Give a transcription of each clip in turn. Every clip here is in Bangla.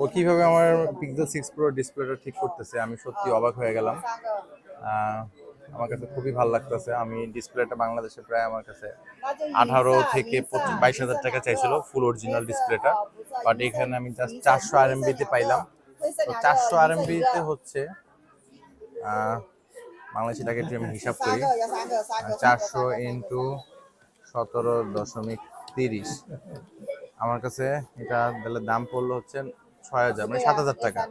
ও কিভাবে আমার পিক্সেল 6 প্রো ডিসপ্লেটা ঠিক করতেছে আমি সত্যি অবাক হয়ে গেলাম। আমার কাছে খুবই ভালো লাগতেছে। আমি ডিসপ্লেটা বাংলাদেশে প্রায় আমার কাছে 18 থেকে 22,000 টাকা চাইছিল ফুল অরিজিনাল ডিসপ্লেটা, বাট এখানে আমি জাস্ট 400 আরএমবিতে পাইলাম। তো 400 আরএমবিতে হচ্ছে বাংলাদেশি টাকা একটু আমি হিসাব করি, 400 ইন্টু 17.30, আমার কাছে এটা তাহলে দাম পড়লো হচ্ছে 6,000 মানে 7,000 টাকা।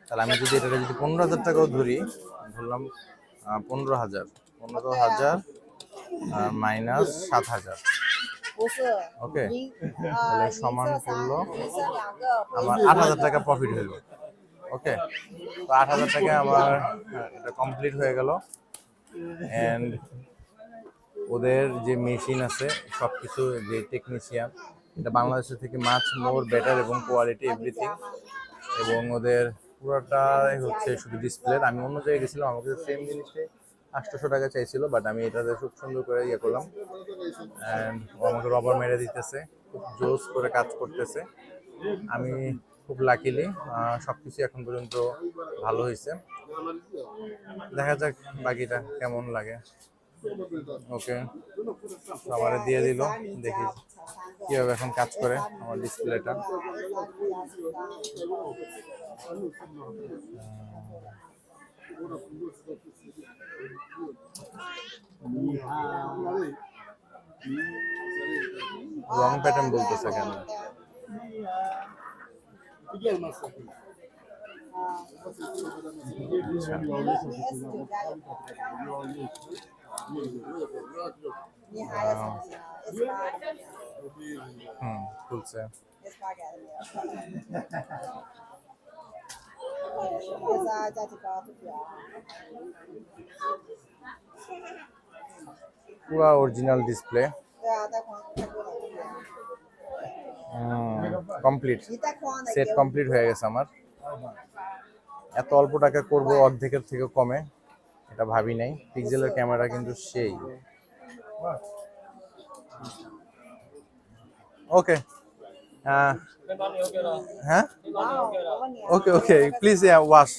তাহলে আমি যদি এটা যদি 15,000 টাকাও ধরি, ধরলাম 15,000 মাইনাস 7,000, ওকে, তাহলে সমান করলো আমার 8,000 টাকা প্রফিট হইলো। ওকে, তো 8,000 টাকা আমার এটা কমপ্লিট হয়ে গেল। অ্যান্ড ওদের যে মেশিন আছে সব কিছু, যে টেকনিশিয়ান, এটা বাংলাদেশের থেকে মাছ মোর বেটার এবং কোয়ালিটি এভরিথিং, এবং ওদের পুরোটাই হচ্ছে শুধু ডিসপ্লে। আমি অন্য জায়গায় গেছিলাম, আমাকে সেম জিনিসটাই 800 টাকা চাইছিল, বাট আমি এটাতে খুব সুন্দর করে ইয়ে করলাম। অ্যান্ড ও আমাকে রবার মেরে দিতেছে, খুব জোস করে কাজ করতেছে। আমি খুব লাকিলি সব কিছু এখন পর্যন্ত ভালো হয়েছে। দেখা যাক বাকিটা কেমন লাগে। ওকে, আমার দিয়ে দিল, দেখি কিভাবে এখন কাজ করে আমার ডিসপ্লেটা। রং প্যাটার্ন বলতেছে কেন? খুলছে। পুরা original display complete, set complete হয়ে গেছে আমার। এত অল্প টাকা করব অর্ধেকের থেকে কমে, এটা ভাবি নাই। পিক্সেলের ক্যামেরা কিন্তু সেই। ওকে, হ্যাঁ, okay okay, please wash,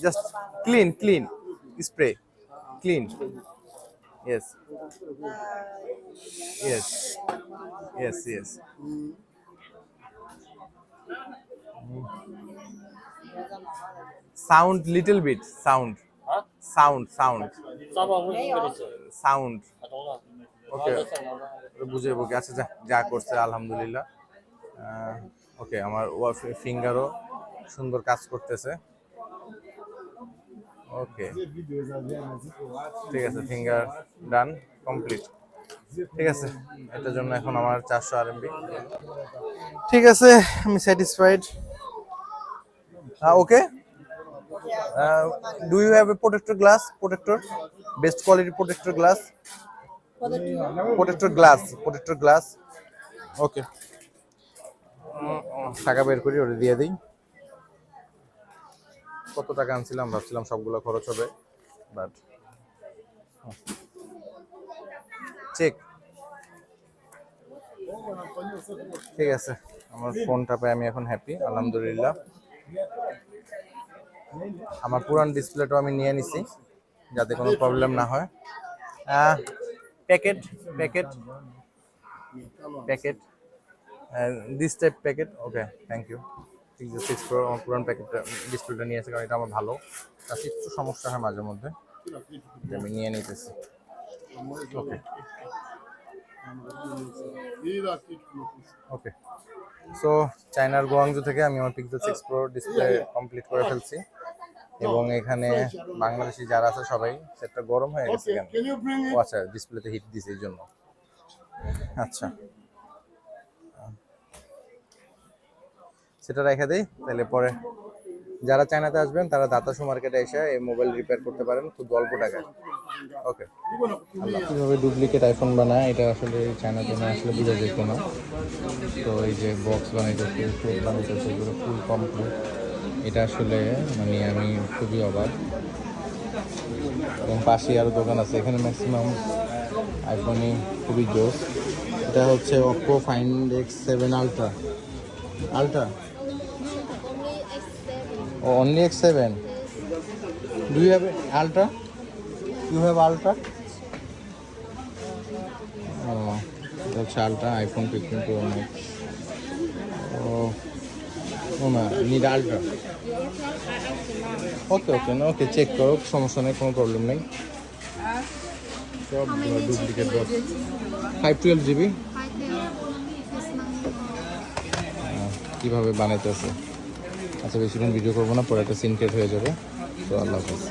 just clean spray, clean, yes yes yes. Sound little bit, sound. Okay, বুঝে বুঝে, আচ্ছা যা করছে আলহামদুলিল্লাহ। ওকে, আমার ফিঙ্গারও সুন্দর কাজ করতেছে। ওকে, ঠিক আছে, ফিঙ্গার ডান, কমপ্লিট। ঠিক আছে, এটার জন্য এখন আমার 400 আরএমবি। ঠিক আছে, আমি satisfied. Okay, do you have a protector glass? Best quality protector glass. Okay, টাকা বের করি, ওটা দিয়ে দিই। কত টাকা আনছিলাম, ভাবছিলাম সবগুলো খরচ হবে, বাট চেক। ঠিক আছে, আমার ফোনটা পেয়ে আমি এখন হ্যাপি, আলহামদুলিল্লাহ। আমার পুরান ডিসপ্লেটাও আমি নিয়ে নিছি যাতে কোনো প্রবলেম না হয়। Packet this type packet. Okay, thank you. Pixel 6 pro আমার পুরান প্যাকেটটা ডিসপ্লেটা নিয়েছে, কারণ এটা আমার ভালো, তার একটু সমস্যা হয় মাঝে মধ্যে, আমি নিয়ে নিতেছি। ওকে ওকে, সো চায়নার গোয়াংজু থেকে আমি আমার পিক্সেল 6 প্রো ডিসপ্লে কমপ্লিট করে ফেলছি, এবং এখানে বাংলাদেশি যারা আছে সবাই, সেটটা গরম হয়ে গেছে কেন? ও আচ্ছা, ডিসপ্লেতে হিট দিছে এই জন্য। আচ্ছা, সেটা রেখে দেই, তাহলে পরে যারা চায়নাতে আসবেন তারা দাতাসু মার্কেটে এসে এই মোবাইল রিপেয়ার করতে পারেন খুব অল্প টাকায়। ওকে, কীভাবে ডুপ্লিকেট আইফোন বানায় এটা আসলে চায়নাতে না আসলে বোঝা যেত না। তো এই যে বক্স বানাইতেছে, ফুল বানাইতেছে, এগুলো ফুল কমপ্লিট, এটা আসলে মানে আমি খুবই অবাক। এবং পাশেই আরও দোকান আছে, এখানে ম্যাক্সিমাম আইফোনই খুবই জোস। এটা হচ্ছে Oppo Find X7 Ultra, Ultra. Only X7. Oh, only X7. Do you have Ultra? You have Ultra? Oh, that's Ultra iPhone 15 Pro Max. Oh, no, no, need Ultra. Okay, okay, no, okay, check করো সমস্যা নেই কোনো প্রবলেম নেই সব ডুপ্লিকেট বক্স 512 জিবি কিভাবে বানাইতেছে আচ্ছা বেশিক্ষণ ভিডিও করবো না পরে একটা সিন ক্রিয়েট হয়ে যাবে তো আল্লাহ হাফেজ